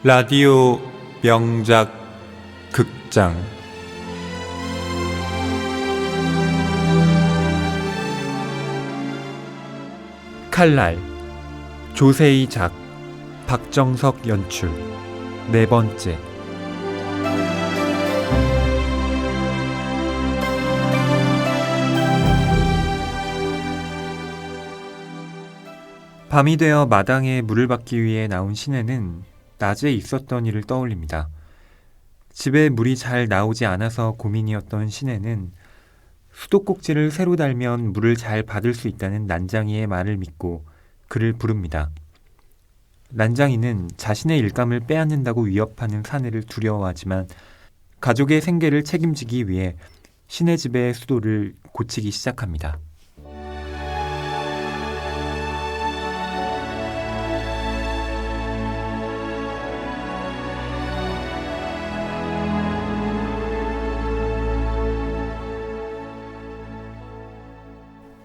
라디오 명작 극장 칼날 조세희 작 박정석 연출 네 번째. 밤이 되어 마당에 물을 받기 위해 나온 신혜는 낮에 있었던 일을 떠올립니다. 집에 물이 잘 나오지 않아서 고민이었던 신혜는 수도꼭지를 새로 달면 물을 잘 받을 수 있다는 난장이의 말을 믿고 그를 부릅니다. 난장이는 자신의 일감을 빼앗는다고 위협하는 사내를 두려워하지만 가족의 생계를 책임지기 위해 신혜 집의 수도를 고치기 시작합니다.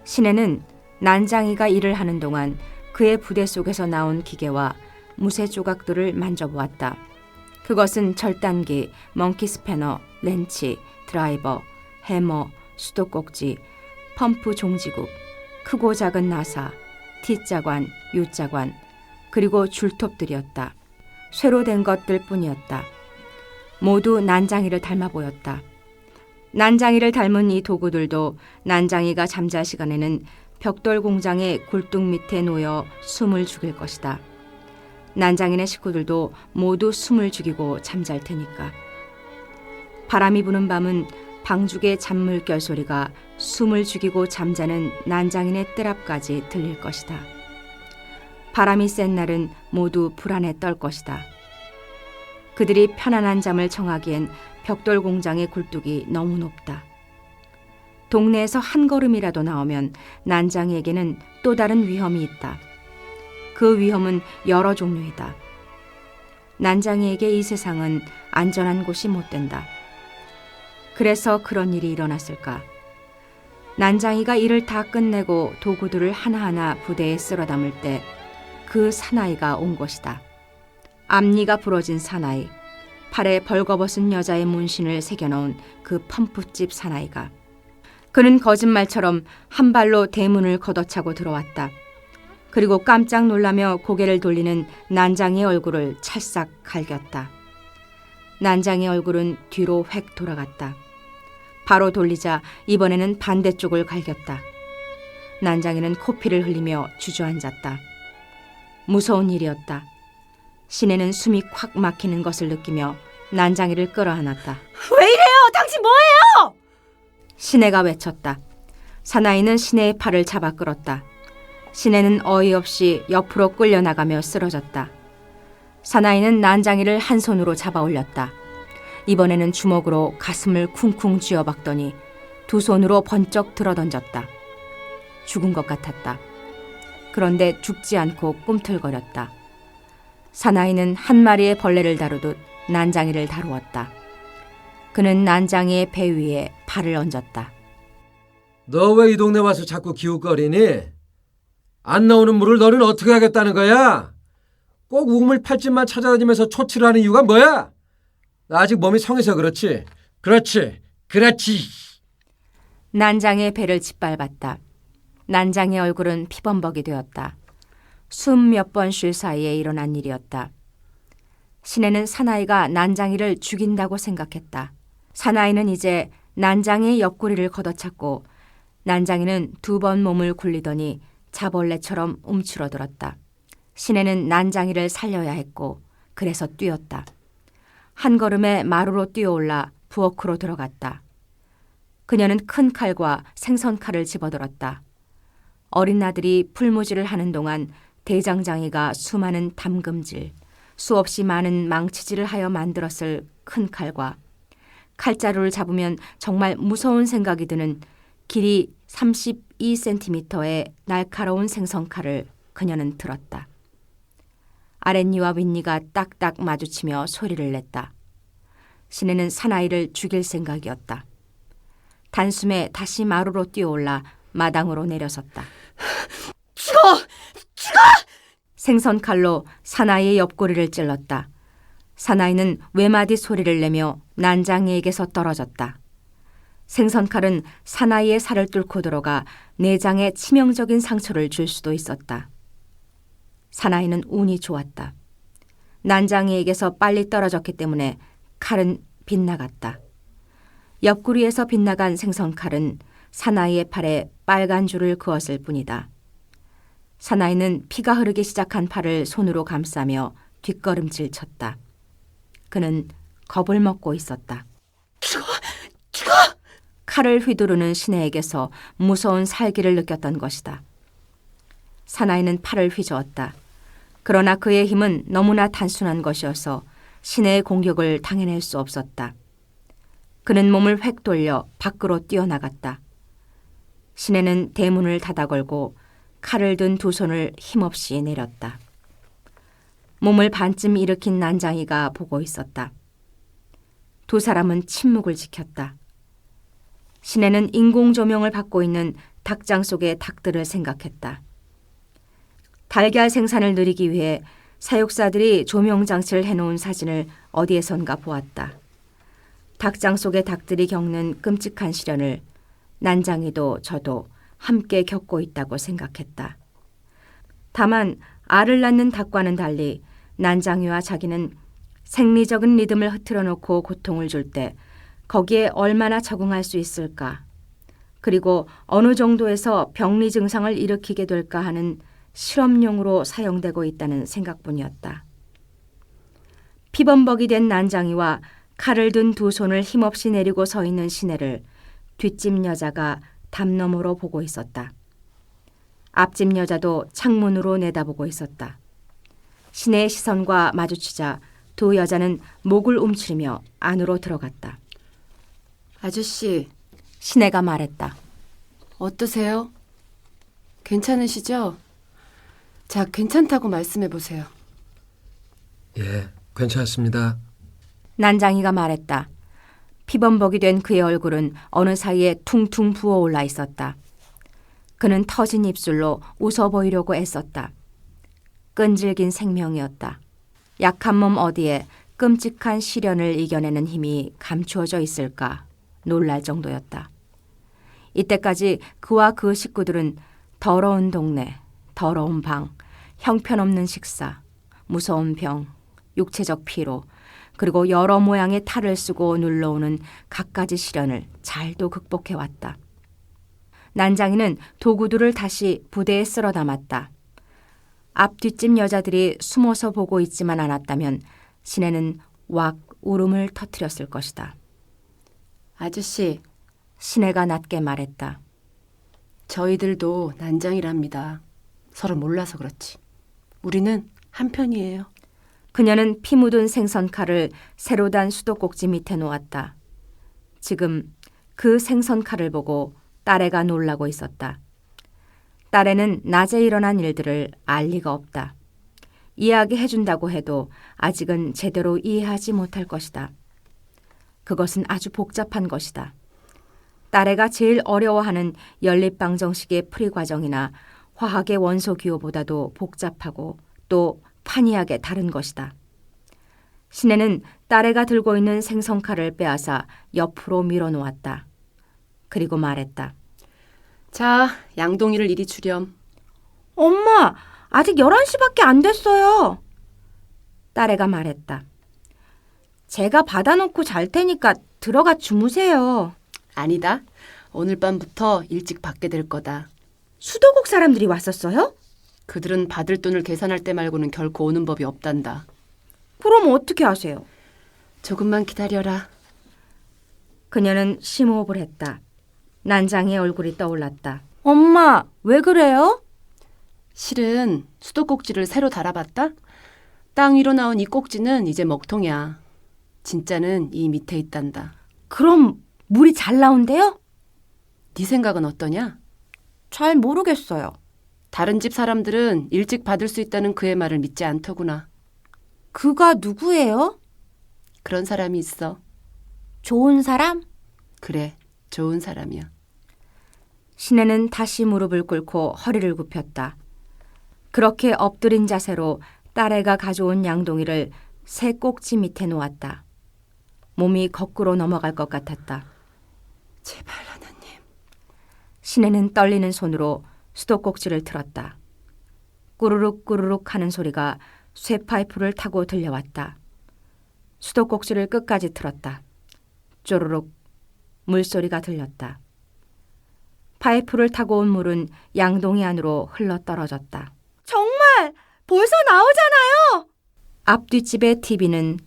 신혜는 난장이가 일을 하는 동안 그의 부대 속에서 나온 기계와 무쇠 조각들을 만져보았다. 그것은 절단기, 멍키 스패너, 렌치, 드라이버, 해머, 수도꼭지, 펌프 종지국, 크고 작은 나사, T자관, U자관, 그리고 줄톱들이었다. 쇠로 된 것들 뿐이었다. 모두 난장이를 닮아 보였다. 난장이를 닮은 이 도구들도 난장이가 잠잘 시간에는 벽돌 공장의 굴뚝 밑에 놓여 숨을 죽일 것이다. 난장이네 식구들도 모두 숨을 죽이고 잠잘 테니까. 바람이 부는 밤은 방죽의 잔물결 소리가 숨을 죽이고 잠자는 난장이네 뜰 앞까지 들릴 것이다. 바람이 센 날은 모두 불안에 떨 것이다. 그들이 편안한 잠을 청하기엔 벽돌 공장의 굴뚝이 너무 높다. 동네에서 한 걸음이라도 나오면 난장이에게는 또 다른 위험이 있다. 그 위험은 여러 종류이다. 난장이에게 이 세상은 안전한 곳이 못 된다. 그래서 그런 일이 일어났을까? 난장이가 일을 다 끝내고 도구들을 하나하나 부대에 쓸어 담을 때 그 사나이가 온 것이다. 앞니가 부러진 사나이, 팔에 벌거벗은 여자의 문신을 새겨놓은 그 펌프집 사나이가. 그는 거짓말처럼 한 발로 대문을 걷어차고 들어왔다. 그리고 깜짝 놀라며 고개를 돌리는 난장이의 얼굴을 찰싹 갈겼다. 난장이의 얼굴은 뒤로 획 돌아갔다. 바로 돌리자 이번에는 반대쪽을 갈겼다. 난장이는 코피를 흘리며 주저앉았다. 무서운 일이었다. 신혜는 숨이 콱 막히는 것을 느끼며 난장이를 끌어안았다. 왜 이래요? 당신 뭐예요? 신혜가 외쳤다. 사나이는 신혜의 팔을 잡아 끌었다. 신혜는 어이없이 옆으로 끌려나가며 쓰러졌다. 사나이는 난장이를 한 손으로 잡아 올렸다. 이번에는 주먹으로 가슴을 쿵쿵 쥐어박더니 두 손으로 번쩍 들어던졌다. 죽은 것 같았다. 그런데 죽지 않고 꿈틀거렸다. 사나이는 한 마리의 벌레를 다루듯 난장이를 다루었다. 그는 난장이의 배 위에 발을 얹었다. 너 왜 이 동네 와서 자꾸 기웃거리니? 안 나오는 물을 너는 어떻게 하겠다는 거야? 꼭 우물 팔집만 찾아다니면서 초치를 하는 이유가 뭐야? 나 아직 몸이 성해서 그렇지. 그렇지. 난장이의 배를 짓밟았다. 난장이의 얼굴은 피범벅이 되었다. 숨 몇 번 쉴 사이에 일어난 일이었다. 신혜는 사나이가 난장이를 죽인다고 생각했다. 사나이는 이제 난장이의 옆구리를 걷어찼고 난장이는 두 번 몸을 굴리더니 자벌레처럼 움츠러들었다. 신혜는 난장이를 살려야 했고 그래서 뛰었다. 한 걸음에 마루로 뛰어올라 부엌으로 들어갔다. 그녀는 큰 칼과 생선칼을 집어들었다. 어린 아들이 풀무지를 하는 동안 대장장이가 수많은 담금질, 수없이 많은 망치질을 하여 만들었을 큰 칼과 칼자루를 잡으면 정말 무서운 생각이 드는 길이 32cm의 날카로운 생선칼을 그녀는 들었다. 아랫니와 윗니가 딱딱 마주치며 소리를 냈다. 신혜는 사나이를 죽일 생각이었다. 단숨에 다시 마루로 뛰어올라 마당으로 내려섰다. 죽어! 생선칼로 사나이의 옆구리를 찔렀다. 사나이는 외마디 소리를 내며 난장이에게서 떨어졌다. 생선칼은 사나이의 살을 뚫고 들어가 내장에 치명적인 상처를 줄 수도 있었다. 사나이는 운이 좋았다. 난장이에게서 빨리 떨어졌기 때문에 칼은 빗나갔다. 옆구리에서 빗나간 생선칼은 사나이의 팔에 빨간 줄을 그었을 뿐이다. 사나이는 피가 흐르기 시작한 팔을 손으로 감싸며 뒷걸음질 쳤다. 그는 겁을 먹고 있었다. 죽어! 칼을 휘두르는 시내에게서 무서운 살기를 느꼈던 것이다. 사나이는 팔을 휘저었다. 그러나 그의 힘은 너무나 단순한 것이어서 시내의 공격을 당해낼 수 없었다. 그는 몸을 획 돌려 밖으로 뛰어나갔다. 시내는 대문을 닫아 걸고 칼을 든 두 손을 힘없이 내렸다. 몸을 반쯤 일으킨 난장이가 보고 있었다. 두 사람은 침묵을 지켰다. 시내는 인공 조명을 받고 있는 닭장 속의 닭들을 생각했다. 달걀 생산을 늘리기 위해 사육사들이 조명 장치를 해놓은 사진을 어디에선가 보았다. 닭장 속의 닭들이 겪는 끔찍한 시련을 난장이도 저도 함께 겪고 있다고 생각했다. 다만 알을 낳는 닭과는 달리 난장이와 자기는 생리적인 리듬을 흐트러 놓고 고통을 줄 때 거기에 얼마나 적응할 수 있을까? 그리고 어느 정도에서 병리 증상을 일으키게 될까 하는 실험용으로 사용되고 있다는 생각뿐이었다. 피범벅이 된 난장이와 칼을 든 두 손을 힘없이 내리고 서 있는 시내를 뒷집 여자가 담 너머로 보고 있었다. 앞집 여자도 창문으로 내다보고 있었다. 시내의 시선과 마주치자 두 여자는 목을 움츠리며 안으로 들어갔다. 아저씨, 시내가 말했다. 어떠세요? 괜찮으시죠? 자, 괜찮다고 말씀해 보세요. 예, 괜찮습니다. 난장이가 말했다. 피범벅이 된 그의 얼굴은 어느 사이에 퉁퉁 부어올라 있었다. 그는 터진 입술로 웃어 보이려고 애썼다. 끈질긴 생명이었다. 약한 몸 어디에 끔찍한 시련을 이겨내는 힘이 감추어져 있을까 놀랄 정도였다. 이때까지 그와 그 식구들은 더러운 동네, 더러운 방, 형편없는 식사, 무서운 병, 육체적 피로, 그리고 여러 모양의 탈을 쓰고 눌러오는 갖가지 시련을 잘도 극복해왔다. 난장이는 도구들을 다시 부대에 쓸어 담았다. 앞 뒷집 여자들이 숨어서 보고 있지만 않았다면 시내는 왁 울음을 터뜨렸을 것이다. 아저씨, 시내가 낮게 말했다. 저희들도 난장이랍니다. 서로 몰라서 그렇지. 우리는 한편이에요. 그녀는 피 묻은 생선칼을 새로 단 수도꼭지 밑에 놓았다. 지금 그 생선칼을 보고 딸애가 놀라고 있었다. 딸애는 낮에 일어난 일들을 알 리가 없다. 이야기해준다고 해도 아직은 제대로 이해하지 못할 것이다. 그것은 아주 복잡한 것이다. 딸애가 제일 어려워하는 연립방정식의 풀이 과정이나 화학의 원소 기호보다도 복잡하고 또 판이하게 다른 것이다. 시내는 딸애가 들고 있는 생선칼을 빼앗아 옆으로 밀어놓았다. 그리고 말했다. 자, 양동이를 이리 주렴. 엄마, 아직 11시밖에 안 됐어요. 딸애가 말했다. 제가 받아놓고 잘 테니까 들어가 주무세요. 아니다. 오늘 밤부터 일찍 받게 될 거다. 수도국 사람들이 왔었어요? 그들은 받을 돈을 계산할 때 말고는 결코 오는 법이 없단다. 그럼 어떻게 하세요? 조금만 기다려라. 그녀는 심호흡을 했다. 난장이의 얼굴이 떠올랐다. 엄마, 왜 그래요? 실은 수도꼭지를 새로 달아봤다? 땅 위로 나온 이 꼭지는 이제 먹통이야. 진짜는 이 밑에 있단다. 그럼 물이 잘 나온대요? 네 생각은 어떠냐? 잘 모르겠어요. 다른 집 사람들은 일찍 받을 수 있다는 그의 말을 믿지 않더구나. 그가 누구예요? 그런 사람이 있어. 좋은 사람? 그래, 좋은 사람이야. 시내는 다시 무릎을 꿇고 허리를 굽혔다. 그렇게 엎드린 자세로 딸애가 가져온 양동이를 새 꼭지 밑에 놓았다. 몸이 거꾸로 넘어갈 것 같았다. 제발 하나님. 신혜는 떨리는 손으로 수도꼭지를 틀었다. 꾸르륵 꾸르륵 하는 소리가 쇠파이프를 타고 들려왔다. 수도꼭지를 끝까지 틀었다. 쪼르륵 물소리가 들렸다. 파이프를 타고 온 물은 양동이 안으로 흘러떨어졌다. 정말 벌써 나오잖아요. 앞뒷집의 TV는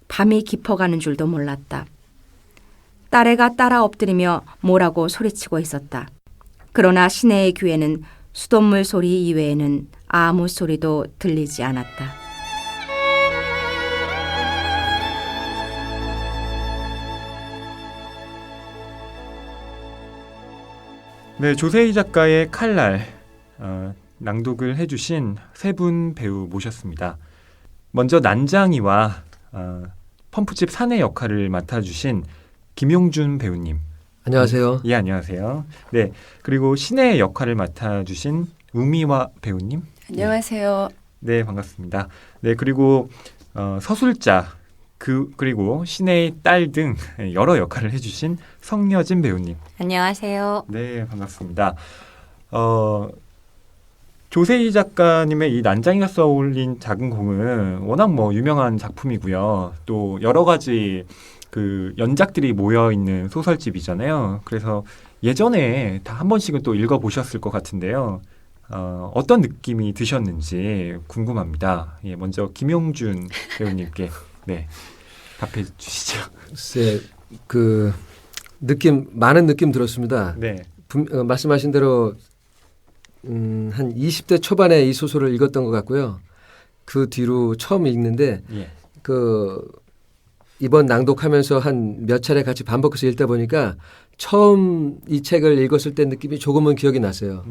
밤이 깊어가는 줄도 몰랐다. 딸애가 따라 엎드리며 뭐라고 소리치고 있었다. 그러나 시내의 귀에는 수돗물 소리 이외에는 아무 소리도 들리지 않았다. 네, 조세희 작가의 칼날 낭독을 해주신 세 분 배우 모셨습니다. 먼저 난장이와 펌프집 사내 역할을 맡아주신 김용준 배우님. 안녕하세요. 예, 안녕하세요. 네, 그리고 신의 역할을 맡아주신 우미화 배우님. 안녕하세요. 네, 반갑습니다. 네, 그리고 서술자 그리고 신의 딸 등 여러 역할을 해주신 성여진 배우님. 안녕하세요. 네, 반갑습니다. 조세희 작가님의 이 난장이가 써올린 작은 공은 워낙 뭐 유명한 작품이고요. 또 여러 가지 그 연작들이 모여 있는 소설집이잖아요. 그래서 예전에 다 한 번씩은 또 읽어보셨을 것 같은데요. 어떤 느낌이 드셨는지 궁금합니다. 예, 먼저 김용준 배우님께 네, 답해 주시죠. 글쎄, 그 많은 느낌 들었습니다. 네, 말씀하신 대로 한 20대 초반에 이 소설을 읽었던 것 같고요. 그 뒤로 처음 읽는데 예, 이번 낭독하면서 한 몇 차례 같이 반복해서 읽다 보니까 처음 이 책을 읽었을 때 느낌이 조금은 기억이 났어요.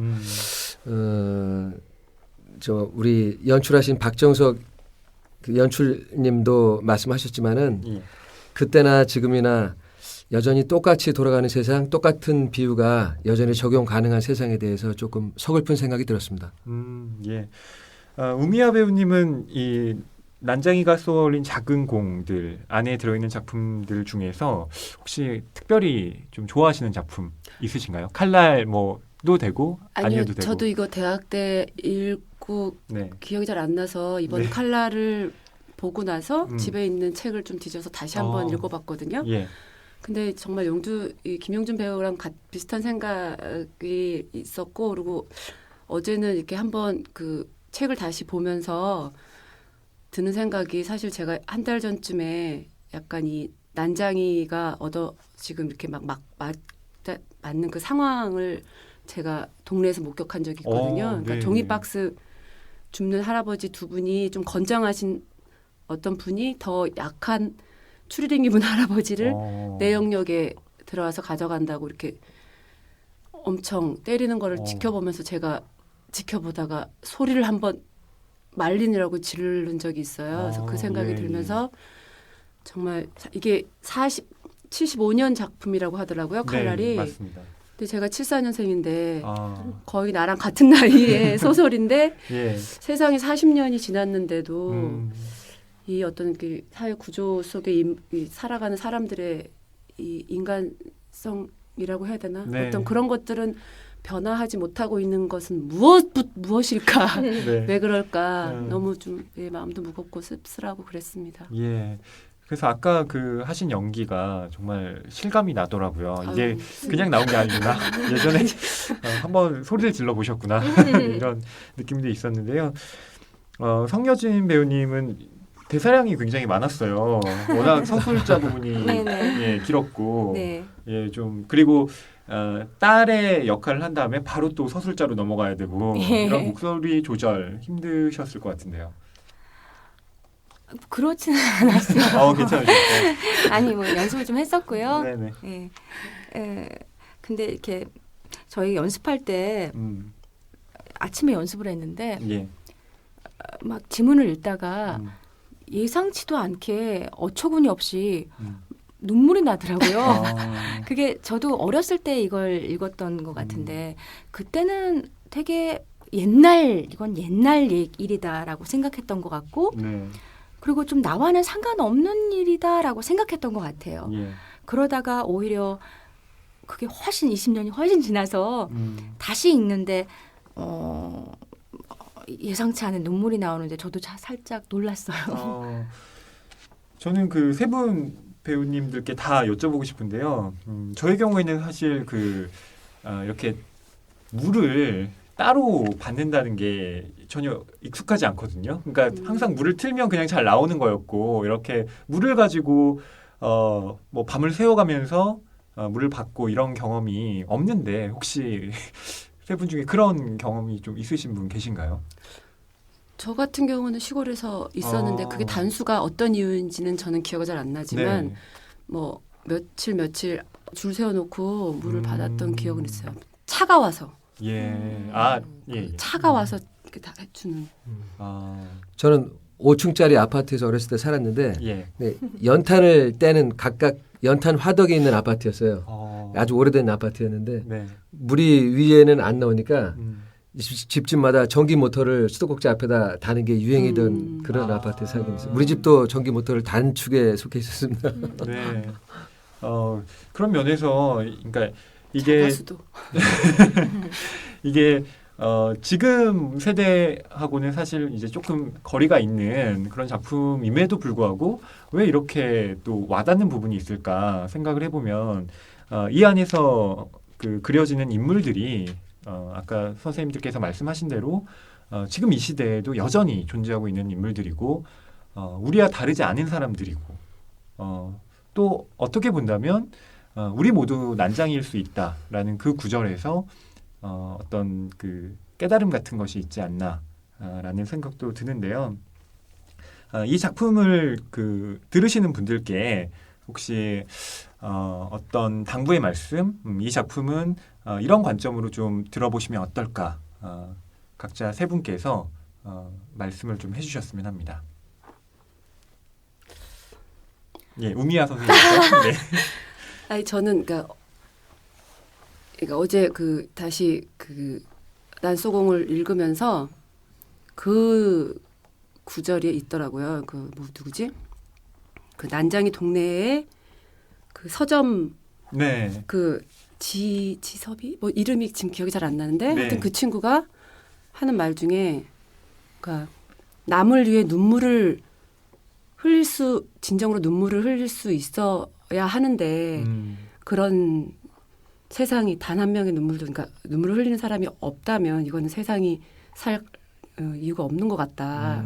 우리 연출하신 박정석 그 연출님도 말씀하셨지만은 예. 그때나 지금이나 여전히 똑같이 돌아가는 세상, 똑같은 비유가 여전히 적용 가능한 세상에 대해서 조금 서글픈 생각이 들었습니다. 예. 우미야 배우님은 이 난장이가 쏘올린 작은 공들 안에 들어있는 작품들 중에서 혹시 특별히 좀 좋아하시는 작품 있으신가요? 칼날 뭐도 되고 아니요, 아니어도 되고. 저도 이거 대학 때 읽고 네. 기억이 잘 안 나서 이번 네. 칼날을 보고 나서 음. 집에 있는 책을 좀 뒤져서 다시 한번 읽어봤거든요. 예. 근데 정말 김용준 배우랑 비슷한 생각이 있었고, 그리고 어제는 이렇게 한번 그 책을 다시 보면서 드는 생각이, 사실 제가 한 달 전쯤에 약간 이 난장이가 지금 이렇게 막 맞는 그 상황을 제가 동네에서 목격한 적이 있거든요. 그러니까 네. 종이박스 줍는 할아버지 두 분이 좀 건장하신 어떤 분이 더 약한 추리닝 입은 할아버지를 내 영역에 들어와서 가져간다고 이렇게 엄청 때리는 거를 지켜보면서 제가 지켜보다가 소리를 한번 말린이라고 지르는 적이 있어요. 그래서 그 생각이 들면서 정말 이게 75년 작품이라고 하더라고요. 칼날이. 네, 맞습니다. 근데 제가 74년생인데 거의 나랑 같은 나이의 소설인데 예. 세상이 40년이 지났는데도 이 어떤 그 사회 구조 속에 이 살아가는 사람들의 이 인간성이라고 해야 되나? 네. 어떤 그런 것들은 변화하지 못하고 있는 것은 무엇일까? 네. 왜 그럴까? 너무 좀 마음도 무겁고 씁쓸하고 그랬습니다. 예. 그래서 아까 그 하신 연기가 정말 실감이 나더라고요. 이게 아유, 그냥 나온 게 아니구나. 예전에 한번 소리를 질러 보셨구나. 이런 느낌도 있었는데요. 성여진 배우님은 대사량이 굉장히 많았어요. 워낙 서술자 부분이 예, 길었고, 네. 예, 좀 그리고 딸의 역할을 한 다음에 바로 또 서술자로 넘어가야 되고 이런 목소리 조절 힘드셨을 것 같은데요. 그렇지는 않았어요. 괜찮으셨어요. 아니 뭐 연습을 좀 했었고요. 네네. 예. 근데 이렇게 저희 연습할 때 아침에 연습을 했는데 예. 막 지문을 읽다가 예상치도 않게 어처구니 없이 눈물이 나더라고요. 그게 저도 어렸을 때 이걸 읽었던 것 같은데 그때는 되게 이건 옛날 일이다라고 생각했던 것 같고 네. 그리고 좀 나와는 상관없는 일이다라고 생각했던 것 같아요. 예. 그러다가 오히려 그게 훨씬 20년이 훨씬 지나서 다시 읽는데 예상치 않은 눈물이 나오는데 저도 살짝 놀랐어요. 저는 그 세 분 배우님들께 다 여쭤보고 싶은데요. 저의 경우에는 사실 이렇게 물을 따로 받는다는 게 전혀 익숙하지 않거든요. 그러니까 항상 물을 틀면 그냥 잘 나오는 거였고 이렇게 물을 가지고 뭐 밤을 새워가면서 물을 받고 이런 경험이 없는데 혹시 세 분 중에 그런 경험이 좀 있으신 분 계신가요? 저 같은 경우는 시골에서 있었는데 그게 단수가 어떤 이유인지는 저는 기억이 잘 안 나지만 네. 뭐 며칠 줄 세워놓고 물을 받았던 기억은 있어요. 차가 와서 예. 예. 차가 와서 이렇게 다 해주는. 저는 5층짜리 아파트에서 어렸을 때 살았는데 예. 네, 연탄을 떼는 각각 연탄 화덕이 있는 아파트였어요. 아주 오래된 아파트였는데 네. 물이 위에는 안 나오니까 집집마다 전기 모터를 수도꼭지 앞에다 다는 게 유행이던 그런 아파트에 살긴 했어요. 우리 집도 전기 모터를 단축에 속해 있었습니다. 네. 그런 면에서 그러니까 이게 자가수도. 이게 지금 세대하고는 사실 이제 조금 거리가 있는 그런 작품임에도 불구하고 왜 이렇게 또 와닿는 부분이 있을까 생각을 해보면 이 안에서 그려지는 인물들이 아까 선생님들께서 말씀하신 대로 지금 이 시대에도 여전히 존재하고 있는 인물들이고 우리와 다르지 않은 사람들이고 또 어떻게 본다면 우리 모두 난장일 수 있다라는 그 구절에서 어떤 그 깨달음 같은 것이 있지 않나라는 생각도 드는데요. 이 작품을 들으시는 분들께 혹시 어떤 당부의 말씀, 이 작품은 이런 관점으로 좀 들어보시면 어떨까? 각자 세 분께서 말씀을 좀 해주셨으면 합니다. 예, 우미야 선생님부터. 네. 아니 저는 그러니까 어제 다시 난소공을 읽으면서 그 구절이 있더라고요. 뭐 누구지? 그 난장이 동네에 그 서점 네. 지섭이 뭐 이름이 지금 기억이 잘 안 나는데 네. 하여튼 그 친구가 하는 말 중에 그러니까 남을 위해 진정으로 눈물을 흘릴 수 있어야 하는데 그런 세상이 단 한 명의 그러니까 눈물을 흘리는 사람이 없다면 이거는 세상이 살 이유가 없는 것 같다.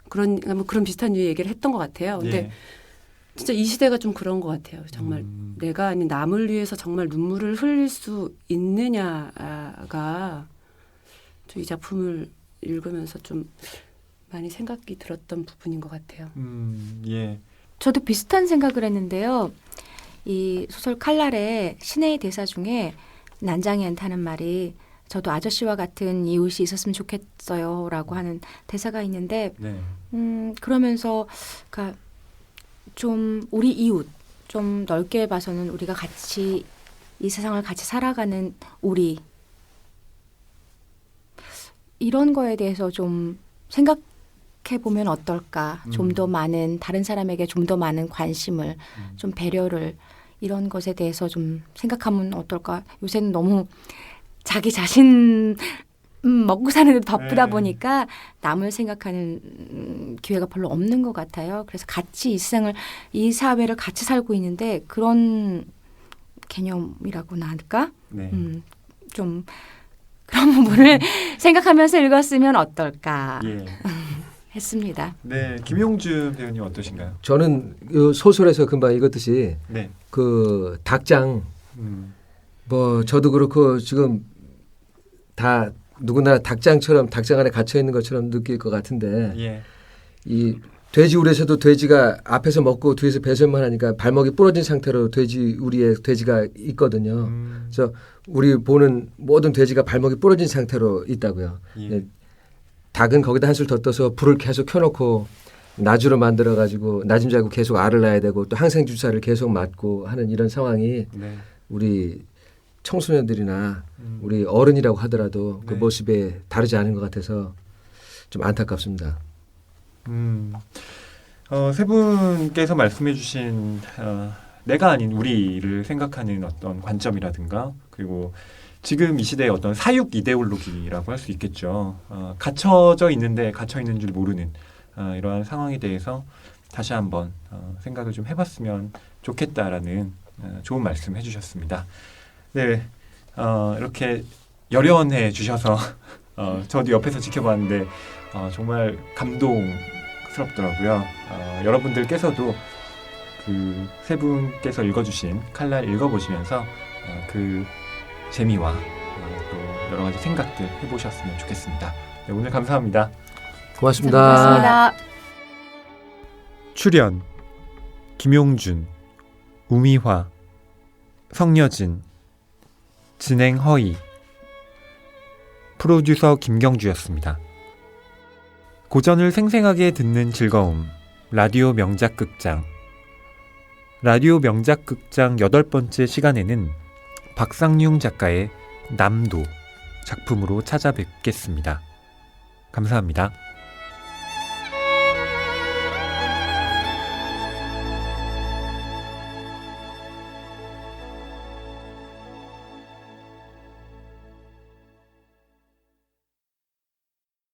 그런 비슷한 류의 얘기를 했던 것 같아요. 근데 예. 진짜 이 시대가 좀 그런 것 같아요. 정말 내가 아닌 남을 위해서 정말 눈물을 흘릴 수 있느냐가 이 작품을 읽으면서 좀 많이 생각이 들었던 부분인 것 같아요. 예. 저도 비슷한 생각을 했는데요. 이 소설 칼날의 신의 대사 중에 난장이 않다는 말이 저도 아저씨와 같은 이웃이 있었으면 좋겠어요라고 하는 대사가 있는데 네. 그러면서 그러니까 좀 우리 이웃 좀 넓게 봐서는 우리가 같이 이 세상을 같이 살아가는 우리 이런 거에 대해서 좀 생각해 보면 어떨까? 좀 더 많은 다른 사람에게 좀 더 많은 관심을 좀 배려를 이런 것에 대해서 좀 생각하면 어떨까? 요새는 너무 자기 자신 먹고 사는 데 바쁘다 네. 보니까 남을 생각하는 기회가 별로 없는 것 같아요. 그래서 같이 이 세상을 이 사회를 같이 살고 있는데 그런 개념이라고나 할까? 네. 좀 그런 부분을 생각하면서 읽었으면 어떨까 예. 했습니다. 네. 김용준 배우님 어떠신가요? 저는 이 소설에서 금방 읽었듯이 네. 그 닭장 뭐 저도 그렇고 지금 다 누구나 닭장 안에 갇혀 있는 것처럼 느낄 것 같은데 예. 이 돼지우리에서도 돼지가 앞에서 먹고 뒤에서 배설만 하니까 발목이 부러진 상태로 돼지우리에 돼지가 있거든요. 그래서 우리 보는 모든 돼지가 발목이 부러진 상태로 있다고요. 예. 닭은 거기다 한술 더 떠서 불을 계속 켜놓고 나주로 만들어가지고 낮은 줄 알고 계속 알을 낳아야 되고 또 항생 주사를 계속 맞고 하는 이런 상황이 네. 우리 청소년들이나 우리 어른이라고 하더라도 그 네. 모습에 다르지 않은 것 같아서 좀 안타깝습니다. 세 분께서 말씀해주신 내가 아닌 우리를 생각하는 어떤 관점이라든가 그리고 지금 이 시대의 어떤 사육 이데올로기라고 할 수 있겠죠. 갇혀져 있는데 갇혀 있는 줄 모르는 이러한 상황에 대해서 다시 한번 생각을 좀 해봤으면 좋겠다라는 좋은 말씀 해주셨습니다. 네, 이렇게 열연해 주셔서 저도 옆에서 지켜봤는데 정말 감동스럽더라고요. 여러분들께서도 그 세 분께서 읽어주신 칼날 읽어보시면서 그 재미와 또 여러 가지 생각들 해보셨으면 좋겠습니다. 네, 오늘 감사합니다. 고맙습니다. 고맙습니다. 출연 김용준, 우미화, 성여진, 진행 허희, 프로듀서 김경주였습니다. 고전을 생생하게 듣는 즐거움, 라디오 명작극장. 라디오 명작극장 8번째 시간에는 박상용 작가의 남도 작품으로 찾아뵙겠습니다. 감사합니다.